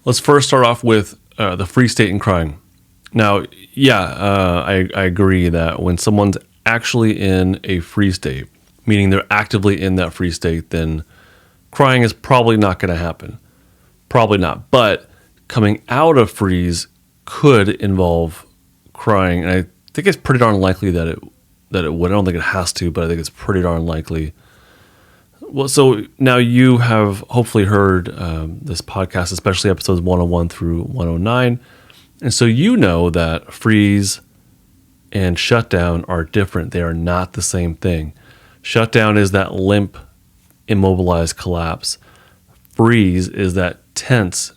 Let's first start off with the free state and crying. Now, I agree that when someone's actually in a free state, meaning they're actively in that free state, then crying is probably not going to happen. Probably not. But coming out of freeze could involve crying, and I think it's pretty darn likely that it would. I don't think it has to, but I think it's pretty darn likely. Well, so now you have hopefully heard this podcast, especially episodes 101 through 109. And so you know that freeze and shutdown are different. They are not the same thing. Shutdown is that limp, immobilized collapse. Freeze is that tense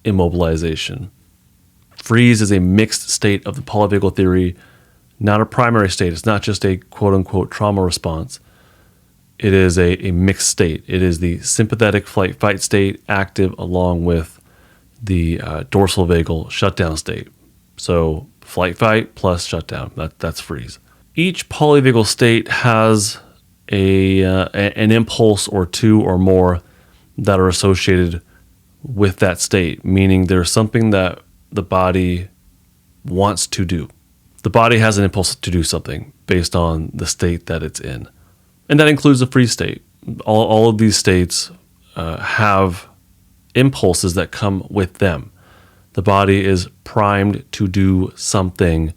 immobilization. Freeze is a mixed state of the polyvagal theory, not a primary state. It's not just a quote-unquote trauma response. It is a mixed state. It is the sympathetic flight-fight state active along with the dorsal vagal shutdown state. So flight-fight plus shutdown, that's freeze. Each polyvagal state has an impulse or two or more that are associated with that state, meaning there's something that the body wants to do. The body has an impulse to do something based on the state that it's in. And that includes the freeze state. All of these states have impulses that come with them. The body is primed to do something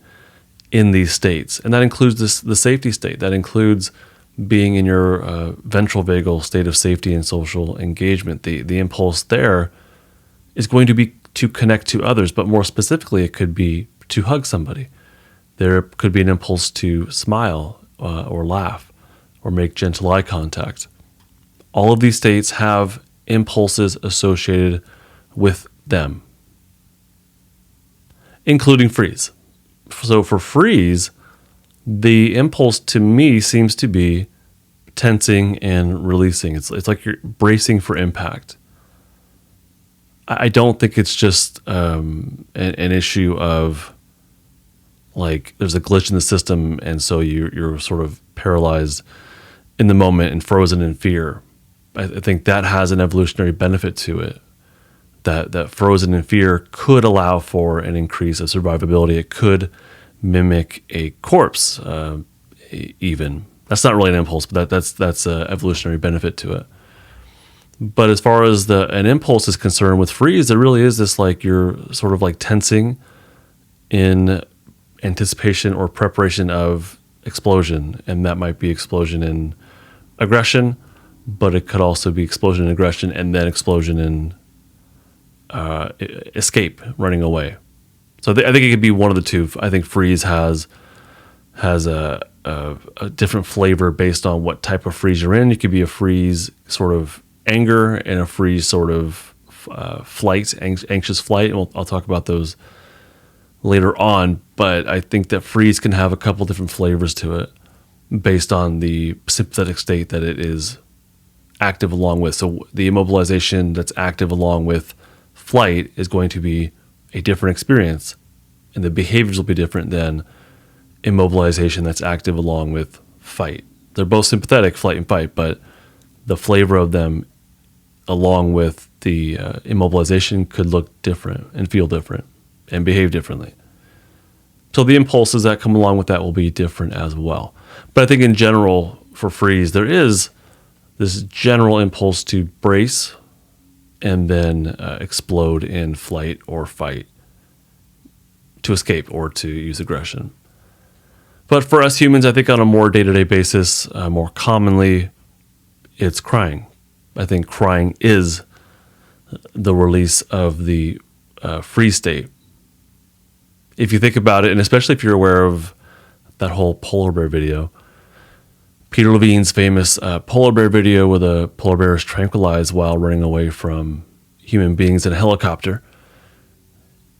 in these states. And that includes the safety state. That includes being in your ventral vagal state of safety and social engagement. The impulse there is going to be to connect to others, but more specifically, it could be to hug somebody. There could be an impulse to smile or laugh or make gentle eye contact. All of these states have impulses associated with them, including freeze. So for freeze, the impulse to me seems to be tensing and releasing. It's like you're bracing for impact. I don't think it's just an issue of like there's a glitch in the system and so you're sort of paralyzed in the moment and frozen in fear. I think that has an evolutionary benefit to it. That frozen in fear could allow for an increase of survivability. It could mimic a corpse, even. That's not really an impulse, but that's an evolutionary benefit to it. But as far as an impulse is concerned with freeze, there really is this like you're sort of like tensing in anticipation or preparation of explosion, and that might be explosion in aggression, but it could also be explosion in aggression and then explosion in escape, running away. So I think it could be one of the two. I think freeze has a different flavor based on what type of freeze you're in. It could be a freeze sort of anger and a freeze sort of flight, anxious flight, and I'll talk about those later on. But I think that freeze can have a couple different flavors to it based on the sympathetic state that it is active along with. So the immobilization that's active along with flight is going to be a different experience, and the behaviors will be different than immobilization that's active along with fight. They're both sympathetic, flight and fight, but the flavor of them along with the immobilization could look different and feel different and behave differently. So the impulses that come along with that will be different as well. But I think in general for freeze, there is this general impulse to brace and then explode in flight or fight, to escape or to use aggression. But for us humans, I think on a more day-to-day basis, more commonly, it's crying. I think crying is the release of the freeze state. If you think about it, and especially if you're aware of that whole polar bear video, Peter Levine's famous polar bear video where the polar bear is tranquilized while running away from human beings in a helicopter.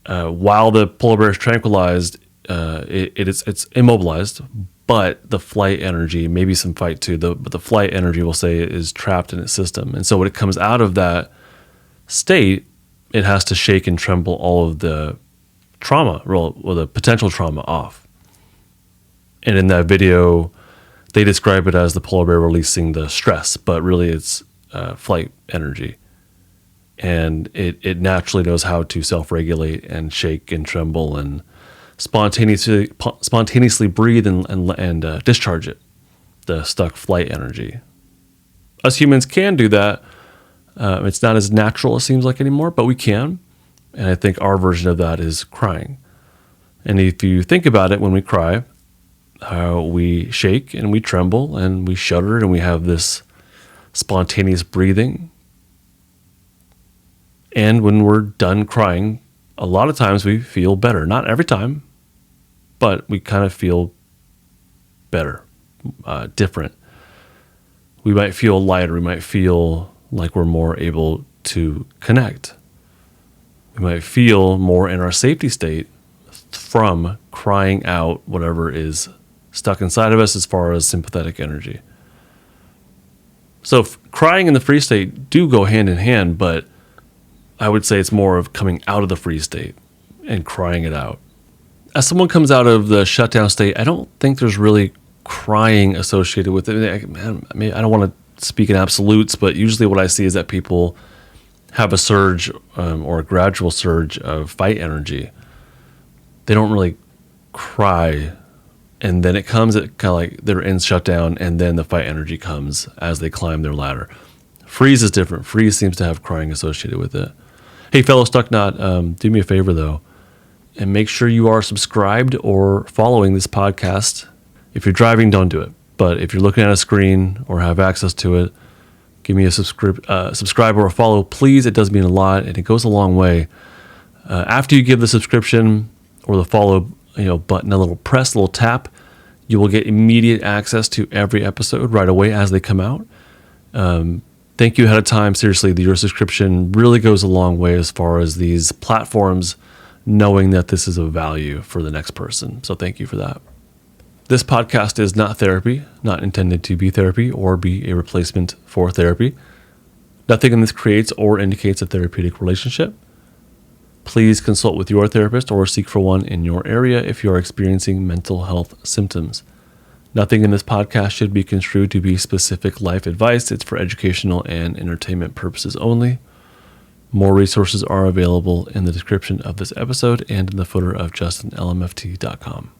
While the polar bear is tranquilized, it's immobilized, but the flight energy, maybe some fight too, but the flight energy, we'll say, is trapped in its system. And so when it comes out of that state, it has to shake and tremble all of the trauma, or the potential trauma off. And in that video, they describe it as the polar bear releasing the stress, but really it's flight energy. and it naturally knows how to self-regulate and shake and tremble and spontaneously breathe and discharge it, the stuck flight energy. Us humans can do that. It's not as natural, it seems like, anymore, but we can. And I think our version of that is crying. And if you think about it, when we cry, we shake and we tremble and we shudder and we have this spontaneous breathing. And when we're done crying, a lot of times we feel better. Not every time, but we kind of feel better, different. We might feel lighter. We might feel like we're more able to connect. We might feel more in our safety state from crying out whatever is stuck inside of us as far as sympathetic energy. So crying and the free state do go hand in hand, but I would say it's more of coming out of the free state and crying it out. As someone comes out of the shutdown state, I don't think there's really crying associated with it. I mean, I don't want to speak in absolutes, but usually what I see is that people have a surge or a gradual surge of fight energy. They don't really cry, and then it comes at kind of like they're in shutdown, and then the fight energy comes as they climb their ladder. Freeze is different. Freeze seems to have crying associated with it. Hey, fellow Stucknot, do me a favor, though, and make sure you are subscribed or following this podcast. If you're driving, don't do it. But if you're looking at a screen or have access to it, give me a subscribe or a follow, please. It does mean a lot, and it goes a long way. After you give the subscription or the follow button, a little tap, you will get immediate access to every episode right away as they come out. Thank you ahead of time. Seriously, your subscription really goes a long way as far as these platforms knowing that this is of value for the next person. So thank you for that. This podcast is not therapy, not intended to be therapy or be a replacement for therapy. Nothing in this creates or indicates a therapeutic relationship. Please consult with your therapist or seek for one in your area if you are experiencing mental health symptoms. Nothing in this podcast should be construed to be specific life advice. It's for educational and entertainment purposes only. More resources are available in the description of this episode and in the footer of justinlmft.com.